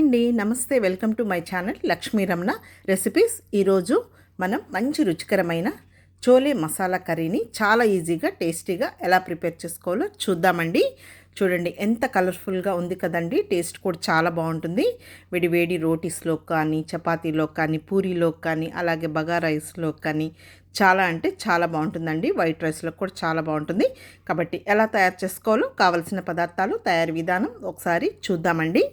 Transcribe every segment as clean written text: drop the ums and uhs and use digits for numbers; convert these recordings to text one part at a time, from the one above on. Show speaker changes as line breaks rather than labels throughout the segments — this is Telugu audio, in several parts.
అండి, నమస్తే. Welcome to my channel Lakshmi Ramana recipes. ఈరోజు మనం మంచి రుచికరమైన చోలే మసాలా కర్రీని చాలా ఈజీగా టేస్టీగా ఎలా ప్రిపేర్ చేసుకోవాలో చూద్దామండి. చూడండి ఎంత కలర్ఫుల్గా ఉంది కదండి. టేస్ట్ కూడా చాలా బాగుంటుంది. వేడి వేడి రోటీస్లో కానీ, చపాతీలో కానీ, పూరీలో కానీ, అలాగే బగారా రైస్లో కానీ చాలా అంటే చాలా బాగుంటుందండి. వైట్ రైస్లో కూడా చాలా బాగుంటుంది. కాబట్టి ఎలా తయారు చేసుకోవాలో కావలసిన పదార్థాలు, తయారీ విధానం ఒకసారి చూద్దామండి.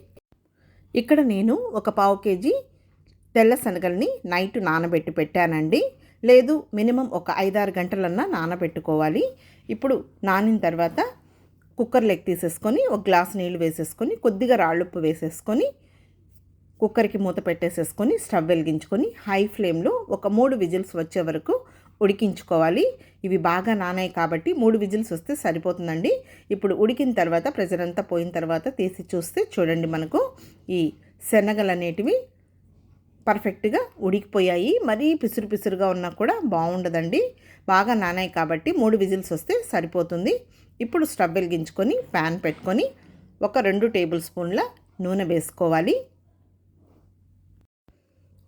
ఇక్కడ నేను ఒక పావు కేజీ తెల్ల శనగల్ని నైట్ నానబెట్టి పెట్టానండి. లేదు మినిమం ఒక 5-6 గంటలన్నా నానబెట్టుకోవాలి. ఇప్పుడు నానిన తర్వాత కుక్కర్లోకి తీసేసుకొని ఒక గ్లాస్ నీళ్ళు వేసేసుకొని కొద్దిగా రాళ్ళుప్పు వేసేసుకొని కుక్కర్కి మూత పెట్టేసేసుకొని స్టవ్ వెలిగించుకొని హై ఫ్లేమ్లో ఒక 3 విజిల్స్ వచ్చే వరకు ఉడికించుకోవాలి. ఇవి బాగా నానాయి కాబట్టి 3 విజిల్స్ వస్తే సరిపోతుందండి. ఇప్పుడు ఉడికిన తర్వాత ప్రెషర్ అంతా పోయిన తర్వాత తీసి చూస్తే చూడండి, మనకు ఈ శనగలు అనేటివి పర్ఫెక్ట్గా ఉడికిపోయాయి. మరీ పిసురు పిసురుగా ఉన్నా కూడా బాగుండదండి. బాగా నానాయి కాబట్టి 3 విజిల్స్ వస్తే సరిపోతుంది. ఇప్పుడు స్టవ్ వెలిగించుకొని ప్యాన్ పెట్టుకొని ఒక 2 టేబుల్ స్పూన్ల నూనె వేసుకోవాలి.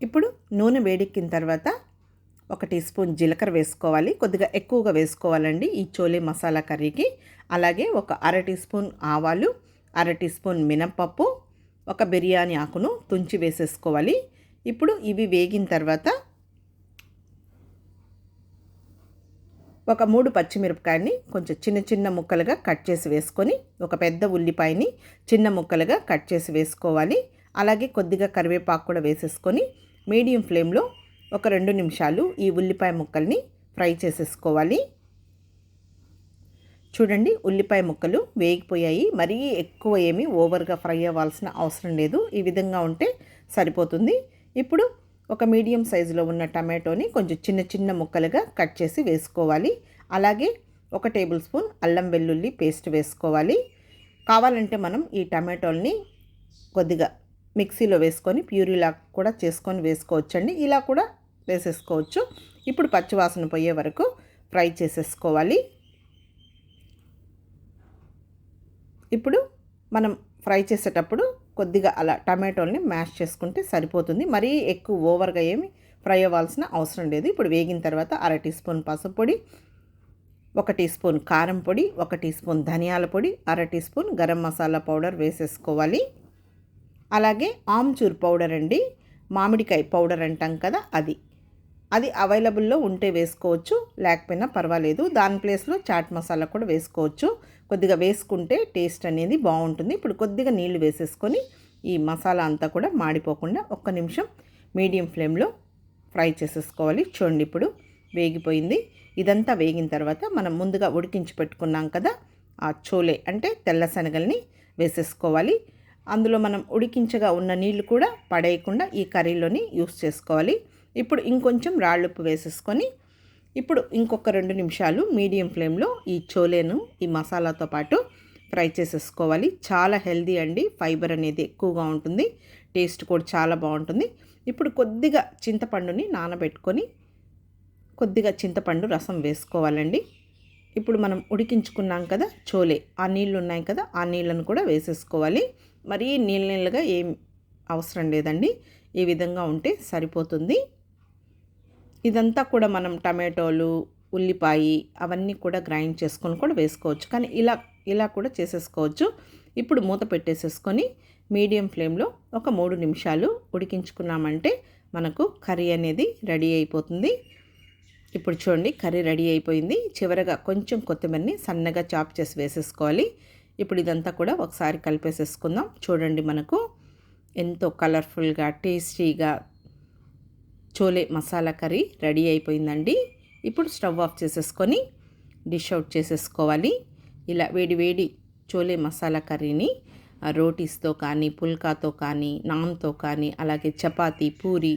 ఇప్పుడు నూనె వేడెక్కిన తర్వాత 1 టీ స్పూన్ జీలకర్ర వేసుకోవాలి. కొద్దిగా ఎక్కువగా వేసుకోవాలండి ఈ చోలే మసాలా కర్రీకి. అలాగే ఒక 1/2 టీ స్పూన్ ఆవాలు, 1/2 టీ స్పూన్ మినప్పప్పు, ఒక బిర్యానీ ఆకును తుంచి వేసేసుకోవాలి. ఇప్పుడు ఇవి వేగిన తర్వాత ఒక 3 పచ్చిమిరపకాయని కొంచెం చిన్న చిన్న ముక్కలుగా కట్ చేసి వేసుకొని, ఒక పెద్ద ఉల్లిపాయని చిన్న ముక్కలుగా కట్ చేసి వేసుకోవాలి. అలాగే కొద్దిగా కరివేపాకు కూడా వేసేసుకొని మీడియం ఫ్లేమ్లో ఒక 2 నిమిషాలు ఈ ఉల్లిపాయ ముక్కల్ని ఫ్రై చేసేసుకోవాలి. చూడండి, ఉల్లిపాయ ముక్కలు వేగిపోయాయి. మరీ ఎక్కువ ఏమీ ఓవర్గా ఫ్రై అవ్వాల్సిన అవసరం లేదు. ఈ విధంగా ఉంటే సరిపోతుంది. ఇప్పుడు ఒక మీడియం సైజులో ఉన్న టమాటోని కొంచెం చిన్న చిన్న ముక్కలుగా కట్ చేసి వేసుకోవాలి. అలాగే 1 టేబుల్ స్పూన్ అల్లం వెల్లుల్లి పేస్ట్ వేసుకోవాలి. కావాలంటే మనం ఈ టమాటోల్ని కొద్దిగా మిక్సీలో వేసుకొని ప్యూరీలా కూడా చేసుకొని వేసుకోవచ్చండి. ఇలా కూడా వేసేసుకోవచ్చు. ఇప్పుడు పచ్చివాసన పోయే వరకు ఫ్రై చేసేసుకోవాలి. ఇప్పుడు మనం ఫ్రై చేసేటప్పుడు కొద్దిగా అలా టమాటోల్ని మ్యాష్ చేసుకుంటే సరిపోతుంది. మరీ ఎక్కువ ఓవర్గా ఏమి ఫ్రై అవ్వాల్సిన అవసరం లేదు. ఇప్పుడు వేగిన తర్వాత 1/2 టీ స్పూన్ పసుపు పొడి, 1 టీ స్పూన్ కారం పొడి, 1 టీ స్పూన్ ధనియాల పొడి, 1/2 tea spoon garam masala powder వేసేసుకోవాలి. అలాగే ఆమ్చూర్ పౌడర్ అండి, మామిడికాయ పౌడర్ అంటాం కదా, అది అవైలబుల్లో ఉంటే వేసుకోవచ్చు, లేకపోయినా పర్వాలేదు. దాని ప్లేస్లో చాట్ మసాలా కూడా వేసుకోవచ్చు. కొద్దిగా వేసుకుంటే టేస్ట్ అనేది బాగుంటుంది. ఇప్పుడు కొద్దిగా నీళ్లు వేసేసుకొని ఈ మసాలా అంతా కూడా మాడిపోకుండా 1 నిమిషం మీడియం ఫ్లేమ్లో ఫ్రై చేసేసుకోవాలి. చూడండి, ఇప్పుడు వేగిపోయింది. ఇదంతా వేగిన తర్వాత మనం ముందుగా ఉడికించి పెట్టుకున్నాం కదా ఆ చోలే అంటే తెల్ల శనగల్ని వేసేసుకోవాలి. అందులో మనం ఉడికించగా ఉన్న నీళ్లు కూడా పడేయకుండా ఈ కర్రీలోని యూస్ చేసుకోవాలి. ఇప్పుడు ఇంకొంచెం రాళ్ళుప్పు వేసేసుకొని ఇప్పుడు ఇంకొక 2 నిమిషాలు మీడియం ఫ్లేమ్లో ఈ చోలేను ఈ మసాలాతో పాటు ఫ్రై చేసేసుకోవాలి. చాలా హెల్దీ అండి. ఫైబర్ అనేది ఎక్కువగా ఉంటుంది. టేస్ట్ కూడా చాలా బాగుంటుంది. ఇప్పుడు కొద్దిగా చింతపండుని నానబెట్టుకొని కొద్దిగా చింతపండు రసం వేసుకోవాలండి. ఇప్పుడు మనం ఉడికించుకున్నాం కదా చోలే, ఆ నీళ్ళు ఉన్నాయి కదా, ఆ నీళ్ళను కూడా వేసేసుకోవాలి. మరీ నీళ్ళగా ఏం అవసరం లేదండి. ఈ విధంగా ఉంటే సరిపోతుంది. ఇదంతా కూడా మనం టమాటోలు, ఉల్లిపాయ అవన్నీ కూడా గ్రైండ్ చేసుకొని కూడా వేసుకోవచ్చు, కానీ ఇలా కూడా చేసేసుకోవచ్చు. ఇప్పుడు మూత పెట్టేసేసుకొని మీడియం ఫ్లేమ్లో ఒక 3 నిమిషాలు ఉడికించుకున్నామంటే మనకు కర్రీ అనేది రెడీ అయిపోతుంది. ఇప్పుడు చూడండి, కర్రీ రెడీ అయిపోయింది. చివరగా కొంచెం కొత్తిమీరని సన్నగా చాప్ చేసి వేసేసుకోవాలి. ఇప్పుడు ఇదంతా కూడా ఒకసారి కలిపేసేసుకుందాం. చూడండి, మనకు ఎంతో కలర్ఫుల్గా టేస్టీగా చోలే మసాలా కర్రీ రెడీ అయిపోయిందండి. ఇప్పుడు స్టవ్ ఆఫ్ చేసేసుకొని డిష్ అవుట్ చేసేసుకోవాలి. ఇలా వేడి వేడి చోలే మసాలా కర్రీని రోటీస్తో కానీ, పుల్కాతో కానీ, నాన్తో కానీ, అలాగే chapati, puri,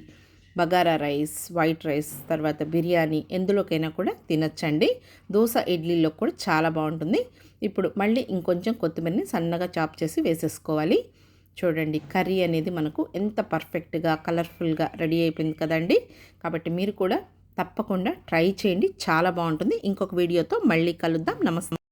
bagara rice, white rice, తర్వాత బిర్యానీ ఎందులోకైనా కూడా తినచ్చండి. దోశ, ఇడ్లీలో కూడా చాలా బాగుంటుంది. ఇప్పుడు మళ్ళీ ఇంకొంచెం కొత్తిమీరని సన్నగా చాప్ చేసి వేసేసుకోవాలి. చూడండి, కర్రీ అనేది మనకు ఎంత పర్ఫెక్ట్గా కలర్ఫుల్గా రెడీ అయిపోయింది కదండి. కాబట్టి మీరు కూడా తప్పకుండా ట్రై చేయండి, చాలా బాగుంటుంది. ఇంకొక వీడియోతో మళ్ళీ కలుద్దాం. నమస్తే.